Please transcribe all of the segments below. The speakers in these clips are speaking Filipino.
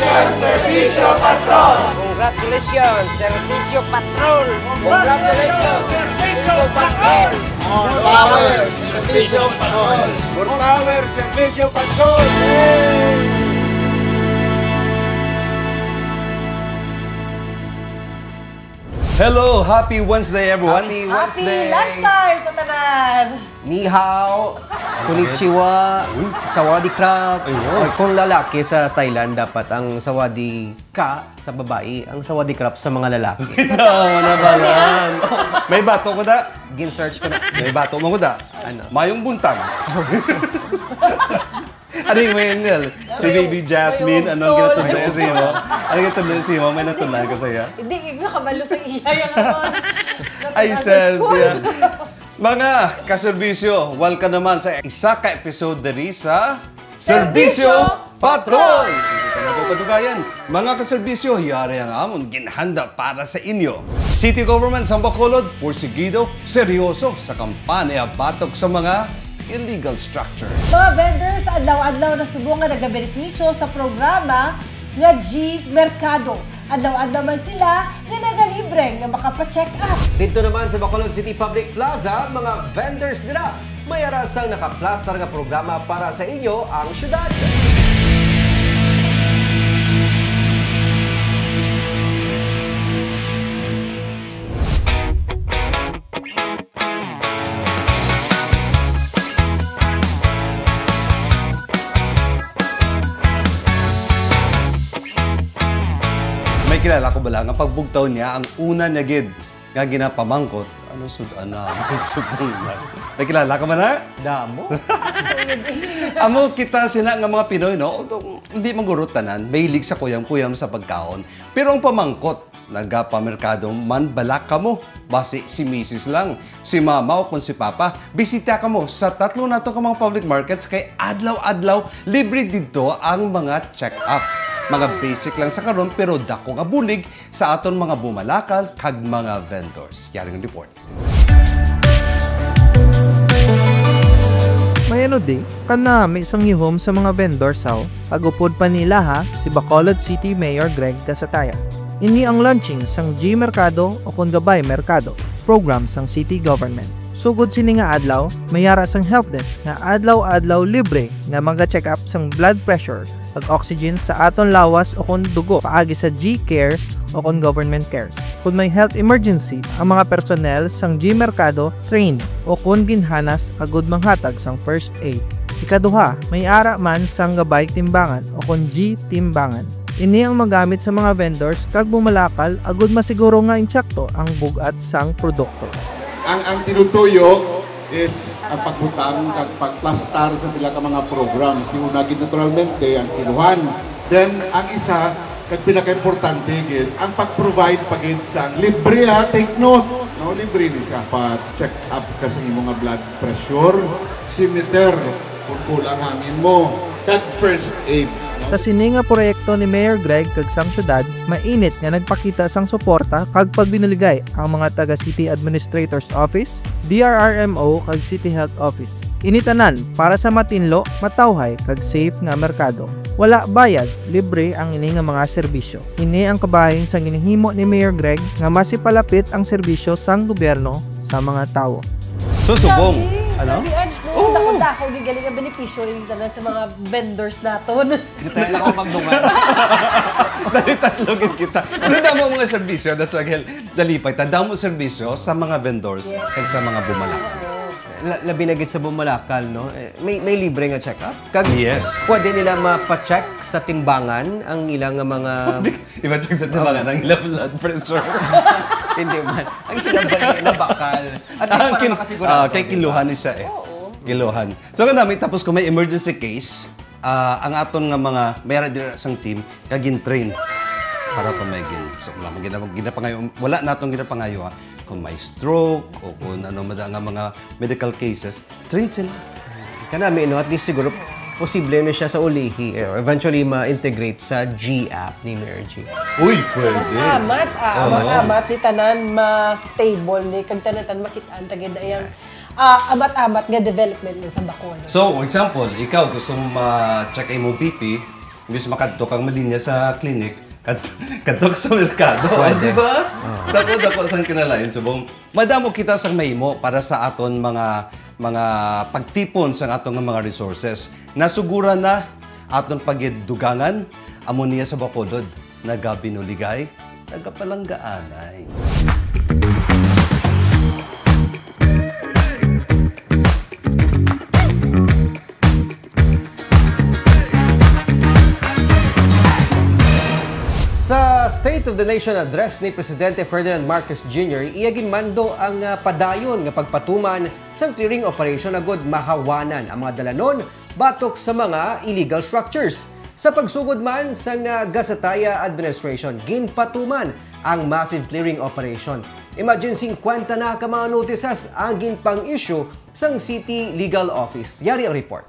Congratulations, Servicio Patrol! Congratulations, Servicio Patrol! Congratulations, Servicio Patrol! More power, Servicio Patrol! More power, Servicio Patrol! Hello! Happy Wednesday, everyone! Happy lunchtime sa tanan! Ni hao, konnichiwa, sawadee krap. Or kung lalaki sa Thailand, dapat ang sawadee ka sa babae, ang sawadee krap sa mga lalaki. Nabalan! May bato ko da? Gin-search ko na. May bato mo ko da? Ano? Mayong buntang. Ano yung Maynil? Si Baby Jasmine, anong ginatulad siya mo? Anong ginatulad siya mo? May natulad ka sa'yo? Hindi, nakabalo sa iya yung ano. Ay, Cynthia. Mga kaserbisyo, welcome naman sa isa ka-episode dari sa Serbisyo Patrol! Hindi ka napapadugayan. Mga kaserbisyo, yari ang amon ginhanda para sa inyo. City Government sa Bacolod, porsigido, seryoso sa kampanya batok sa mga illegal structure. Mga vendors adlaw-adlaw na subungan nagabenepisyo sa programa nga G-Mercado. Adlaw-adlaw man sila nga nagalibre nga makapa-check up. Dito naman sa Bacolod City Public Plaza, mga vendors nila may arasang nakaplastar nga programa para sa inyo ang syudad. May kilala ko bala nga pagbugtaw niya ang una niya gid nga ginapamangkot. Ano sudan na? May kilala ka man na? Damo? Amo kita sina nga mga Pinoy, no? Although hindi manggurot tanan, mahilig sa kuyam-kuyam sa pagkaon. Pero ang pamangkot, nagapamerkado man balak ka mo. Basi si Mrs. lang, si Mama o kung si Papa, bisita ka mo sa tatlo na to ka mga public markets kay adlaw-adlaw libre dito ang mga check-up. Mga basic lang sa karon pero dako nga bulig sa aton mga bumalakal kag mga vendors. Yaring report. May ano di, kanami isang yuhom sa mga vendors how, agupod pa nila ha, si Bacolod City Mayor Greg Casataya. Ini ang launching sang G-Mercado o kung gabay Mercado, program sang city government. Sugod sini nga adlaw, mayara sang help desk nga adlaw-adlaw libre nga mga check-up sang blood pressure ag oxygen sa aton lawas o kung dugo paagi sa G-Cares o kung government cares. Kung may health emergency, ang mga personnel sang G-Mercado trained o kung ginhanas agud manghatag sang first aid. Ikaduha, may ara man sang gabay timbangan o kung G-timbangan. Ini ang magamit sa mga vendors kag bumalakal agud masiguro nga insakto ang bugat sang produkto. Ang tinutuyo is ang pagbutang kag pagplastar sa pila ka mga programs. Tiunagin naturalmente ang kiluhan. Then ang isa kag pinaka-importante gid ang pag-provide pagid sa libre ha, take note. No, libre ni siya pa-check up ka sa imong blood pressure, oximeter kung kulang hangin mo, kag first aid. Sa sini nga proyekto ni Mayor Greg kag sang syudad, mainit nga nagpakita sang suporta kag pagbinuligay ang mga taga City Administrator's Office, DRRMO kag City Health Office. Initanan para sa matinlo, matawhay kag safe nga merkado. Wala bayad, libre ang ini nga mga serbisyo. Ini ang kabahin sang ginhimo ni Mayor Greg nga masipalapit ang serbisyo sang gobyerno sa mga tawo. Susubong. Ano? Oo! Dako-dako, gigaling ang benepisyo rin sa mga vendors naton. Gitayan lang ako magdungan. Dali tatlogin kita. Ano damo mga serbisyo? That's again, dalipay. Tandang mo serbisyo sa mga vendors kag sa mga bumalakal. Labi na gid sa bumalakal, no? May libre nga check-up. Kag Yes. pwede nila mapacheck sa timbangan ang ilang nga mga... Iba check sa timbangan ang ilang blood pressure. Hindi man. Ang kinabali na bakal. At least para makasigurado. Kay kiluhan ni siya eh. Kiluhan. So kanami, tapos kung may emergency case, ang aton nga mga, mayroon din isang team, kagin-train para kung may ginapangayo. Wala natong ginapangayo ha. Kung may stroke o kung ano nga mga medical cases, train sila. Kanami, no? At least siguro posible na siya sa ulihi. Eventually, ma-integrate sa G-app ni Mayor G. Uy, pwede. Amat ni tanan ma-stable ni kag tanan makitaan tagid ayang amat-amat nga development sa Bacolod. So, for example, ikaw gusto mo ma-check mo BP, imbis makadto kang malinya sa clinic, kadto sa merkado. Di ba? Dako sang kinalain subong. Madamo kita sang mahimo para sa aton mga pagtipon sa aton mga resources. Nasugura na aton pagdugangan amo niya sa Bacolod nagabinuligay, nagapalanggaanay. Sa State of the Nation Address ni Presidente Ferdinand Marcos Jr., iyagin mando ang padayon nga pagpatuman sang clearing operation agod mahawanan ang mga dalanon batok sa mga illegal structures. Sa pagsugod man sang Gasataya Administration, ginpatuman ang massive clearing operation. Imagine 50 na ka mga notices ang ginpang-issue sang City Legal Office. Yari ang report.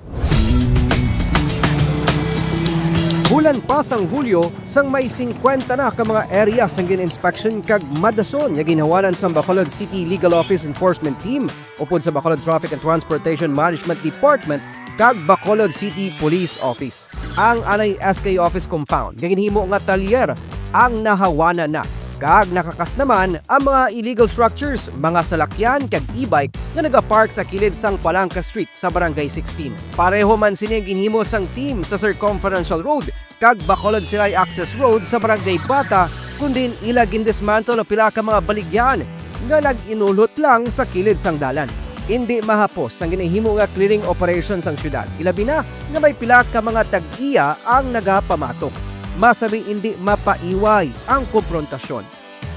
Bulan pa sang Hulyo, sang may 50 na ka mga area sang gin-inspection kag madason nga ginawanan sa Bacolod City Legal Office Enforcement Team upod sa Bacolod Traffic and Transportation Management Department kag Bacolod City Police Office. Ang anay SK Office Compound, ginhimo nga talyer ang nahawanan na. Kag nakakas naman ang mga illegal structures, mga salakyan kag e-bike nga nagapark sa kilid sang Palangka Street sa Barangay 16. Pareho man sining ginhimo sang team sa Circumferential Road kag Bacolod Silay Access Road sa Barangay Bata, kundin ila gindismantle o pila ka mga baligyan nga nag-inulot lang sa kilid sang dalan. Hindi mahapos ang ginahimo nga clearing operation sang syudad. Ilabi na nga may pila ka mga tag-iya ang nagapamatok. Masabi hindi mapaiway ang komprontasyon.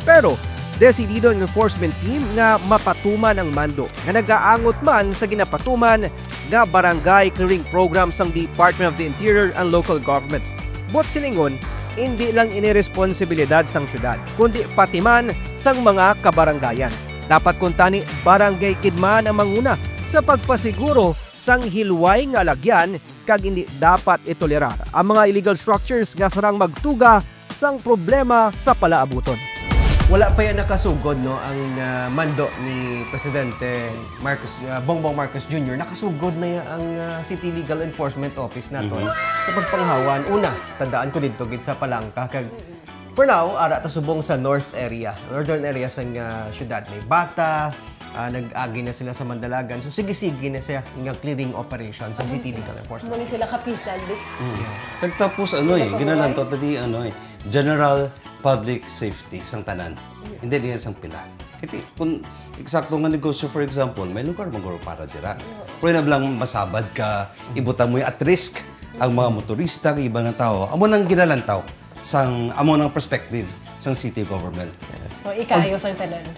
Pero, desidido ang enforcement team nga mapatuman ang mando nga nagaangot man sa ginapatuman nga barangay clearing program sang Department of the Interior and Local Government. But silingon, hindi lang iniresponsibilidad sang syudad, kundi pati man sang mga kabaranggayan. Dapat kuntani barangay kidman ang manguna sa pagpasiguro sang hilway nga lagyan kag hindi dapat itolerar ang mga illegal structures nga sarang magtuga sang problema sa palaabuton. Wala pa yan nakasugod no ang mando ni Presidente Bongbong Marcos Jr. Nakasugod na yan ang City Legal Enforcement Office naton sa pagpanghawan. Una, tandaan ko dito gid sa Palangka kag for now ara ta subong sa northern area sang syudad may Bata. Nag-agi na sila sa Mandalagan. So, sige-sige na siya ng clearing operation sa City Legal Enforcement. Muli sila kapisan. Tapos ginalanto tadi General Public Safety sang tanan. Hindi diyan sang pila. Kiti kung eksakto nga negosyo for example, may lugar maguro para dira. Pero na lang masabad ka, ibutan mo at risk ang mga motorista, ang ibang tao. Amo nang ginalantaw sang amo nang perspective sang city government. Yes. O ikayo sang tanan.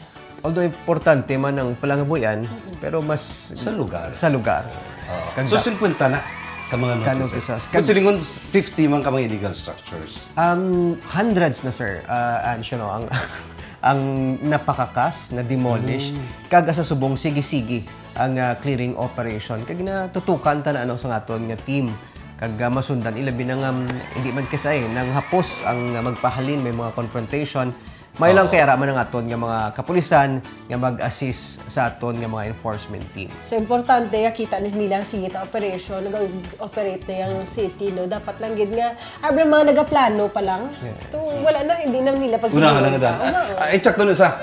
Although importante man ang palangabuyan, pero mas sa lugar. Sa lugar. So 50 na ka mga notices. Kung silingon 50 man ka mga illegal structures. Hundreds na sir. Ang napakakas, na demolish, kag sa subong sige-sige ang clearing operation. Kag natutukan ta na sa aton nga team. Kag masundan ilabi na nga hindi man kasay nang hapos ang magpahalin may mga confrontation. May lang kaya raman ng aton nga mga kapulisan nga mag-assist sa aton nga mga enforcement team. So importante kita nila ang singit operation, nag-operate na yung city, no? Dapat lang gid nga ablang mga nagaplano pa lang. To wala na hindi na nila pag una lang dan. Eksakto na sa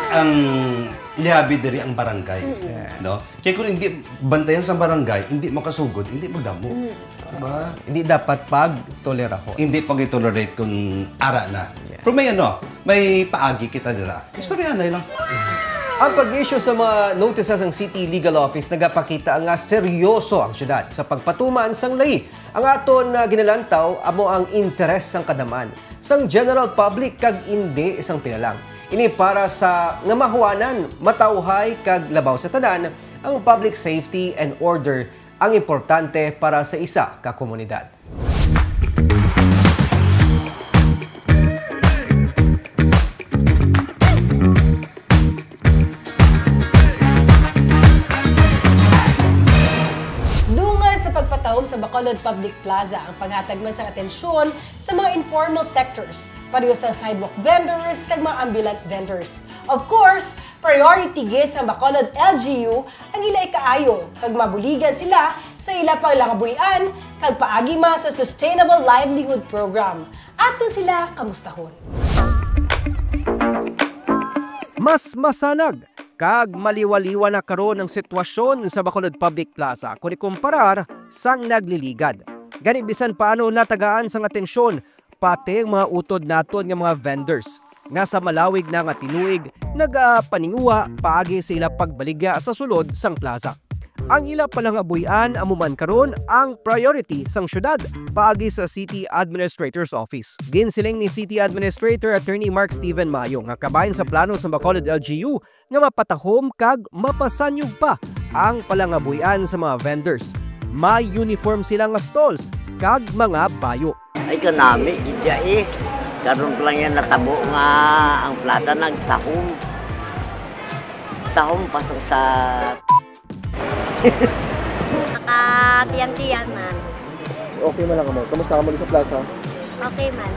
ang lihabi diri ang barangay, no? Kaya kung hindi bantayan sa barangay, hindi makasugod, hindi magdamo. Diba? Hindi dapat pag-tolera ko. Hindi pag-tolerate kung ara na. Pero may paagi kita dira. Istorya na lang. Ang pag-issue sa mga notices ng City Legal Office nagapakita nga seryoso ang syudad sa pagpatuman sang lahi. Ang aton ginalantaw amo ang interes sang kadaman sang general public kag hindi isang pinalang. Ini para sa nga mahuwanan, matauhay kag labaw sa tanan ang public safety and order ang importante para sa isa ka komunidad. gipatahom sa Bacolod Public Plaza ang paghatag man sa atensyon sa mga informal sectors, pareho sa sidewalk vendors kag mga ambulant vendors. Of course, priority gid sa Bacolod LGU ang ila ikaayo kag mabuligan sila sa ila panglangabuhian kag paagi man sa Sustainable Livelihood Program. Aton sila kamustahon. Mas masanag kag maliwaliwa na karon ang sitwasyon sa Bacolod Public Plaza kung ikumparar sang nagliligad. Gani bisan paano natagaan sang atensyon pati ang mga utod naton nga mga vendors nga sa malawig na nga tinuig nagapaninguha paagi sa ila pagbaligya sa sulod sang plaza. Ang ila palangabuhian amuman karon ang priority sang syudad paagi sa City Administrator's Office. Ginsiling ni City Administrator Attorney Mark Steven Mayo nga kabahin sa plano sa Bacolod LGU nga mapatahom kag mapasanyog pa ang palangabuhian sa mga vendors. May uniform sila nga stalls kag mga bayo. Ay kanami gidya karon pa lang yan natabo nga ang plata nagtahom. Tahom pasok sa Nakatiyan-tiyan man. Okay man lang mo. Kamusta ka muli sa plaza? Okay man.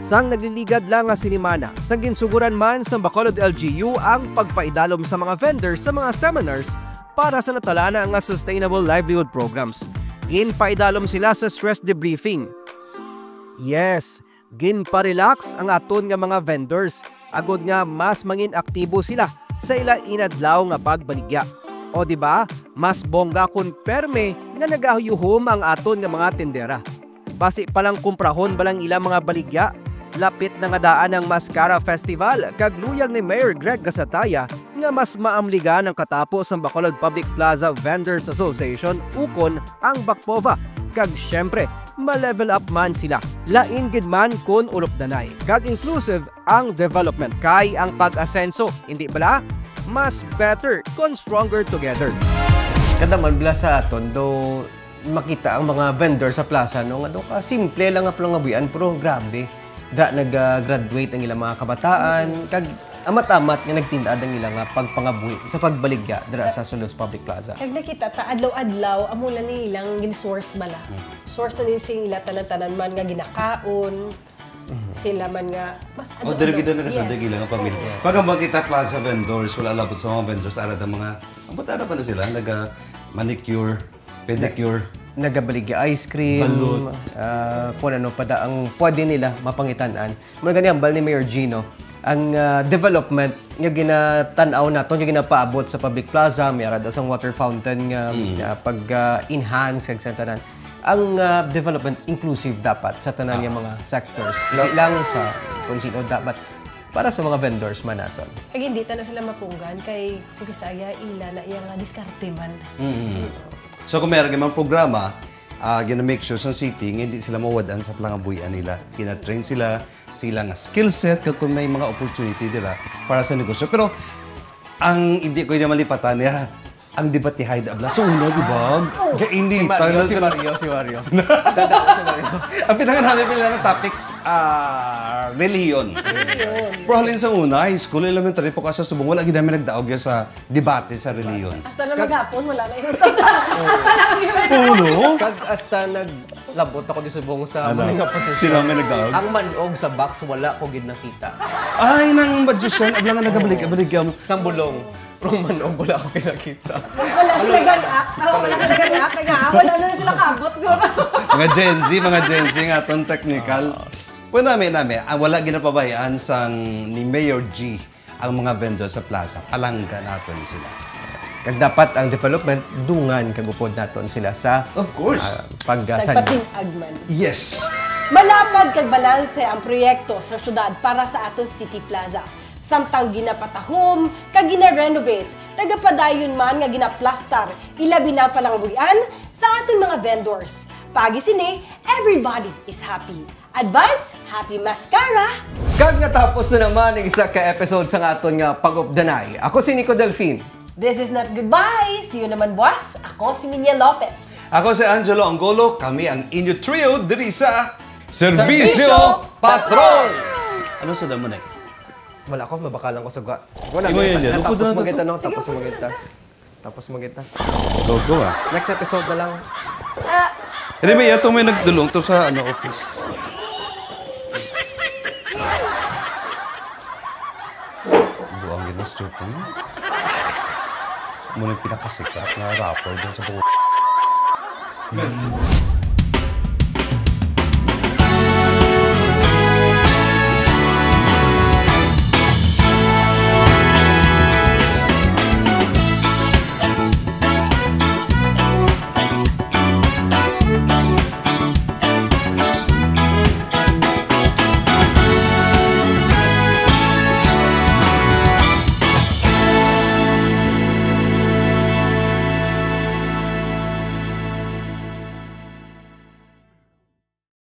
Sang nagliligad lang nga sinimana, sa ginsuguran man sa Bacolod LGU ang pagpaidalom sa mga vendors sa mga seminars para sa natalana nga Sustainable Livelihood Programs. Ginpaidalom sila sa stress debriefing. Yes, ginpa-relax ang aton nga mga vendors agod nga mas mangin aktibo sila sa ila inadlaw nga pagbaligya. O di ba? Mas bongga kun perme nga nagahuyuhom ang aton nga mga tindera. Basi palang kumprahon balang ila mga baligya, lapit na nga daan ang Mascara Festival kag luyag ni Mayor Greg Gasataya nga mas maamligan ang katapos ang Bacolod Public Plaza Vendors Association ukon ang Bakpova. Kag syempre, ma-level up man sila. Lain gid man kun ulupdanay. Kag inclusive ang development kay ang pag-asenso, hindi bala? Mas better kung stronger together. Kada man bila sa aton do makita ang mga vendor sa plaza no nga do ka simple lang nga palangabuhian pero grabe. Dra nag-graduate ang ilang mga kabataan kag amat-amat nga nagtindad ang ilang pagpangabuhi sa pagbaligya dira sa Sulod Public Plaza. Kag nakita ta adlaw-adlaw amula ni ilang gin-source bala. Source na din sing ila tanan-tanan man nga ginakaon. Sila man nga mas O dili gid na kasandag ilang pamilya. Pag ang makita plaza vendors wala labot sa mga vendors ara da mga ambot-ara pa na sila naga manicure, pedicure, Nagabaligya ice cream, balut, kung ano pa da ang pwede nila mapangitanan. Mga ganyan bal ni Mayor Gino ang development nga ginatanaw naton nga ginapaabot sa public plaza, may ara da sang water fountain nga pag-enhance kag santanan. Ang development inclusive dapat sa tanan nga mga sectors. Hindi lang sa kung sino dapat para sa mga vendors man naton. Kag hindi ta na sila mapunggan kay kung kisaya ila na iya nga diskarte man. So kung mayroon mga programa, gina-make sure sa city nga hindi sila mawadaan sa palangabuhian nila. Gina-train sila nga skill set kung may mga opportunity nila para sa negosyo. Pero ang hindi ko na malipatan niya, ang debat ni Haida Abla. So una, di ba? Gainitan na Si sila. Mario. Ang pinanganami pala ng topics, reliyon. Pero halin sa una, high school, elementary po kasi subong, wala ginami nagdaog yan sa debate sa reliyon. Hasta na maghapon wala na yung tanda. Uno? Kag hasta naglabot ako di subong sa Ano? mga posisyon. Sila nga nagdaog? Ang manog sa box wala ko gid nakita. Ay, nang magician, abla nga nagabalik mo. Sang bulong. Pero manog wala ko pinakita. Wala sila ganak. Wala sila ganak. Wala na sila kabot. Mga Gen Z nga itong technical. Pwede namin, wala ginapabayaan sang ni Mayor G ang mga vendor sa plaza. Palangga natin sila. Kag dapat ang development dungan kagupod naton sila sa Of course. paggasan. Pating-ag man. Yes. Malapad kag balanse ang proyekto sa syudad para sa aton City Plaza. Samtang ginapatahom, kag gina-renovate, nagapadayon man nga ginaplastar, ilabi na palangbuhian sa aton mga vendors. Pagi sini, everybody is happy. Advance, happy mascara! Kag natapos na naman ang isa ka episode sa aton nga Pag-updanay. Ako si Nico Delfin. This is not goodbye. See you naman, boss. Ako si Minya Lopez. Ako si Angelo Anggolo. Kami ang inyo trio diri sa Serbisyo Patrol! Ano sa damo na? Wala ko, mabakalan ko sa gwa. Imo yun yan. Lupod na Tapos to. magita, no? Tapos magita. Tapos magita. Go, go ah. Next episode na lang. Anyway, ito may nagdulong to sa office. Doon ang ginastro ko niya. Muna pinakasikat na rapper dun sa buhay.